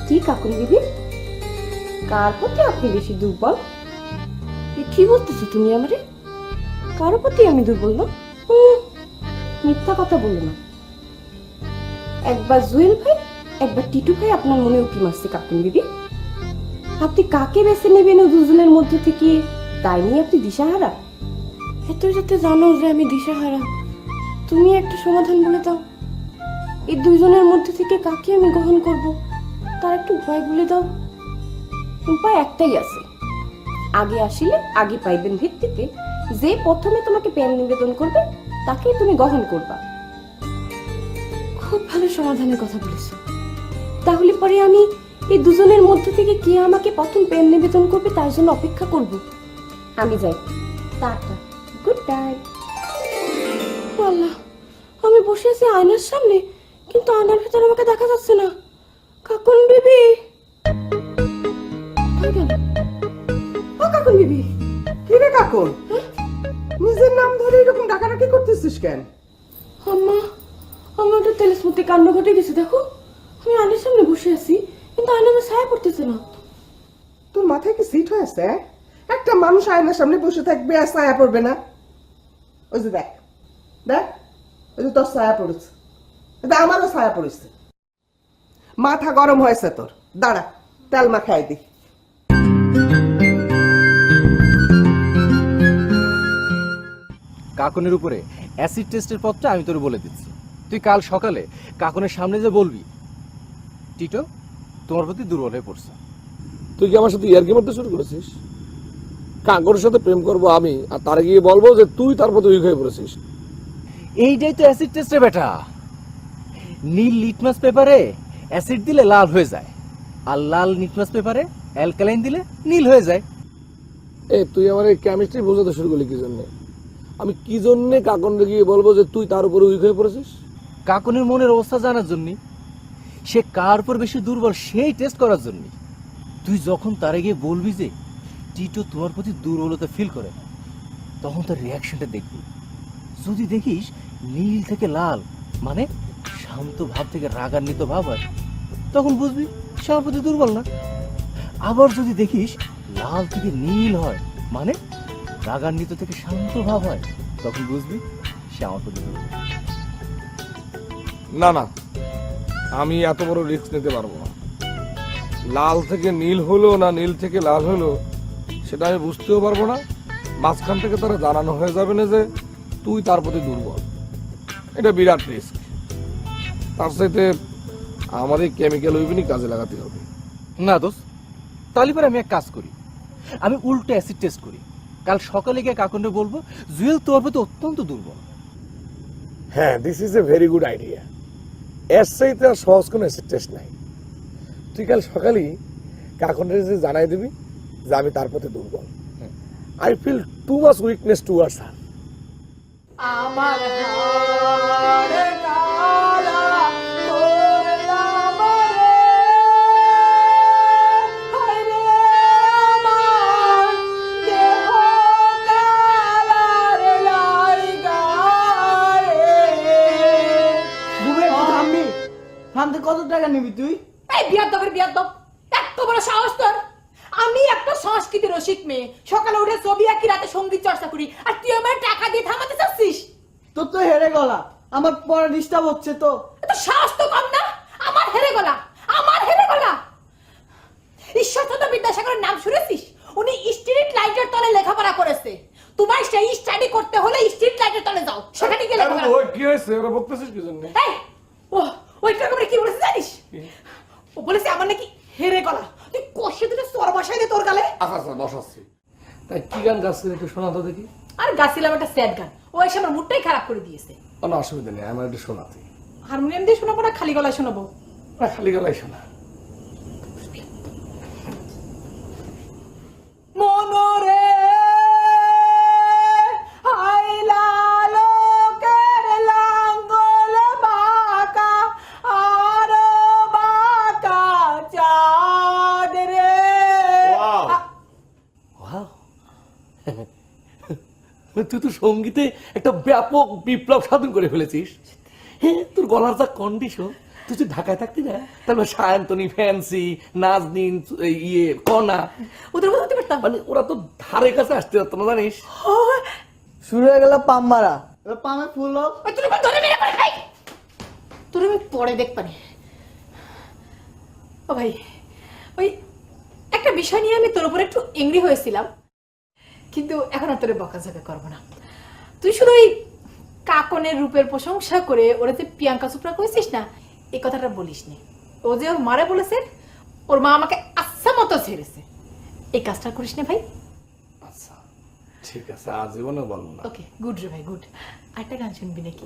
কি কাকুন দিদি, কার প্রতি আপনি বেশি দুর্বল? কি বলতেছো তুমি আমারে? কারো প্রতি আমি দুর্বল না? মিথ্যা কথা বললো না। একবার জুয়েল ভাই, একবার টিটু ভাই আপনার মনে উকি মারছে কাকুন দিদি। আপনি কাকে বেছে নেবেন ও দুজনের মধ্যে থেকে, তাই নিয়ে আপনি দিশাহারা। এত যাতে জানো যে আমি দিশাহারা, তুমি একটা সমাধান বলে দাও। এই দুইজনের মধ্যে থেকে কাকে আমি গ্রহণ করব, তার একটু উপায় বলে দাও। উপায় একটাই আছে, আগে আসিলে আগে পাইবেন ভিত্তিতে যে প্রথমে তোমাকে প্রেম নিবেদন করবে তাকেই তুমি গ্রহণ করবা। খুব ভালো সমাধানের কথা বলেছো। তাহলে পরে আমি এই দুজনের মধ্যে থেকে কে আমাকে প্রথম প্রেম নিবেদন করবে তার জন্য অপেক্ষা করব। আমি যাই, টাটা, গুড নাইট। আল্লাহ, আমি বসে আছি আয়নার সামনে, কিন্তু আয়নার ভেতর আমাকে দেখা যাচ্ছে না। কাকুন বিবি, ও কাকুন বিবি। কি রে কাকুন, নিজের নাম ধরে এরকম ডাকাডাকি করতেছিস কেন? আম্মা, আমার তো তেলেসমতি কাণ্ড ঘটে গেছে। দেখো, আমি আয়নার সামনে বসে আছি, কিন্তু আয়নাতে ছায়া পড়তেছে না। তোর মাথায় কি সিট হয়েছে? একটা মানুষ আয়নার সামনে বসে থাকবে আর ছায়া পড়বে না? ওই যে দেখ দেখ, ওই যে তোর ছায়া পড়েছে, আমারও ছায়া পড়েছে। মাথা গরম হয়েছে তোর, দাঁড়া তেল মাখাই দি। কাকনের উপরে অ্যাসিড টেস্টের পথটা আমি তোর বলে দিচ্ছি। তুই কাল সকালে কাকনের সামনে যে বলবি, টিটো তোমার প্রতি দুর্বল হয়ে পড়ছে। তুই কি আমার সাথে ইয়ার্কি মারতে শুরু করেছিস? কাকনের সাথে প্রেম করবো আমি, আর তারে গিয়ে বলবো যে তুই তার প্রতি উইক হয়ে পড়েছিস। এইটাই তো অ্যাসিড টেস্টে বেটা। নীল লিটমাস পেপারে অ্যাসিড দিলে লাল হয়ে যায়, আর লাল লিটমাস পেপারে অ্যালকালাইন দিলে নীল হয়ে যায়। তুই আমার এই কেমিস্ট্রি বোঝাতে শুরু করলি কি জন্য? আমি কি জন্যে কাকনরে গিয়ে বলবো যে তুই তার উপরে উইক হয়ে পড়েছিস? কাকনের মনের অবস্থা জানার জন্য, সে কার উপর বেশি দুর্বল সেই টেস্ট করার জন্য। তুই যখন তারে গিয়ে বলবি যে টিটো তোমার প্রতি দুর্বলতা ফিল করে, তখন তার রিয়াকশনটা দেখবি। যদি দেখিস নীল থেকে লাল, মানে শান্ত ভাব থেকে রাগান্বিত ভাব হয়, তখন বুঝবি সে আমার প্রতি দুর্বল না। আবার যদি দেখিস লাল থেকে নীল হয়, মানে রাগান্বিত থেকে শান্ত ভাব হয়, তখন বুঝবি সে আমার প্রতি দুর্বল। না না, আমি এত বড় রিস্ক নিতে পারবো না। লাল থেকে নীল হলো না নীল থেকে লাল হলো সেটা আমি বুঝতেও পারবো না। মাঝখান থেকে তারা জানানো হয়ে যাবে না যে তুই তার প্রতি দুর্বল। এটা বিরাট রিস্ক। তার সাথে আমার এই কেমিক্যাল উইপেনই কাজে লাগাতে হবে। না দোস্ত, তাহলে পরে আমি এক কাজ করি, আমি উল্টো অ্যাসিড টেস্ট করি। কাল সকালে গিয়ে কাকন্ডে বলবো জুয়েল তোর প্রতি অত্যন্ত দুর্বল। হ্যাঁ, this is a very good idea. এর চাইতে আর সহজ কোনো অ্যাসিড টেস্ট নাই। তুই কাল সকালেই কাকনের যে জানাই দিবি যে আমি তার প্রতি দুর্বল। I feel too much weakness towards her. আমার হাড় কালা করলাম রে, হায় রে আমার দেহ কালার লাইগা রে। ঘুমে থামবি? থামতে কত টাকা নিবি তুই? এই বিয়াদবের বিয়াদব, এত বড় সাহস তোর! আমি একটা সংস্কৃতি রসিক মেয়ে, সকালে উঠে ছবি আঁকি, রাতে সঙ্গীত চর্চা করি, আর তুই আমার টাকা দিয়ে থামাতে চাচ্ছিস? তোর তো হেরে গলা, আমার পড়া ডিস্টার্ব হচ্ছে তো। এত সাহস তো কম না! আমার হেরে গলা, আমার হেরে গলা! ঈশ্বরচন্দ্র বিদ্যাসাগরের নাম শুনেছিস? উনি স্ট্রিট লাইটের তলে লেখাপড়া করেছে। তোমার সেই স্টাডি করতে হলে স্ট্রিট লাইটের তলে যাও, সেখানে গিয়ে লেখাপড়া। ওই কি হয়েছে? ওরা বলতেছিস কি জন্য? এই, ওই রকমের কি বলেছে জানিস? ও বলেছে আমার নাকি হেরে গলা। তুই কষে দিলে সর বসাই দে তোর গালে। আচ্ছা বসাচ্ছি। তাই কি গান গাচ্ছিস একটু শোনা তো দেখি। আর গাছিলাম একটা স্যাড গান, ও এসে আমার মুডটাই খারাপ করে দিয়েছে। কোনো অসুবিধা নেই, আমার একটু শোনাতে। হারমোনিয়াম দিয়ে শোনাবো না খালি গলায় শোনাবো? খালি গলায় শোনা। মনরে আইলা লোকের লাঙ্গল বাঁকা, আর বাঁকা চাঁদ রে। তুই তো সঙ্গীতে একটা ব্যাপক বিপ্লব সাধন করে ফেলেছিস। হ্যাঁ, তোর গলার যা কন্ডিশন, তুই যদি ঢাকায় থাকতি না তাহলে সায়ন্তনী ফ্যান্সি নাজনীন ইয়ে কনা ওদের মতো হতে পারতাম। মানে ওরা তো ধারে কাছে আসতে পারতো না জানিস। শুরু হয়ে গেল পাম মারা, এবার পামে ফুল হোক। ওই তোর উপর ধরে মেরে পড়ে খাই, তোর আমি পরে দেখ পারি। ও ভাই, ওই একটা বিষয় নিয়ে আমি তোর উপর একটু এংরি হয়েছিলাম, কিন্তু এখন আর তোরে বকাঝকা করবো না। তুই শুধু ওই কাকনের রূপের প্রশংসা করে ওরা যে প্রিয়াঙ্কা চোপড়া করেছিস না, এই কথাটা বলিস নি। ও যে ওর মারে বলেছে ওর মা আমাকে আচ্ছা মতো ছেড়েছে, এই কাজটা করিস না ভাই। আচ্ছা ঠিক আছে, আজীবনে বলবো না। ওকে, গুড রে ভাই, গুড। আরেকটা গান শুনবি নাকি?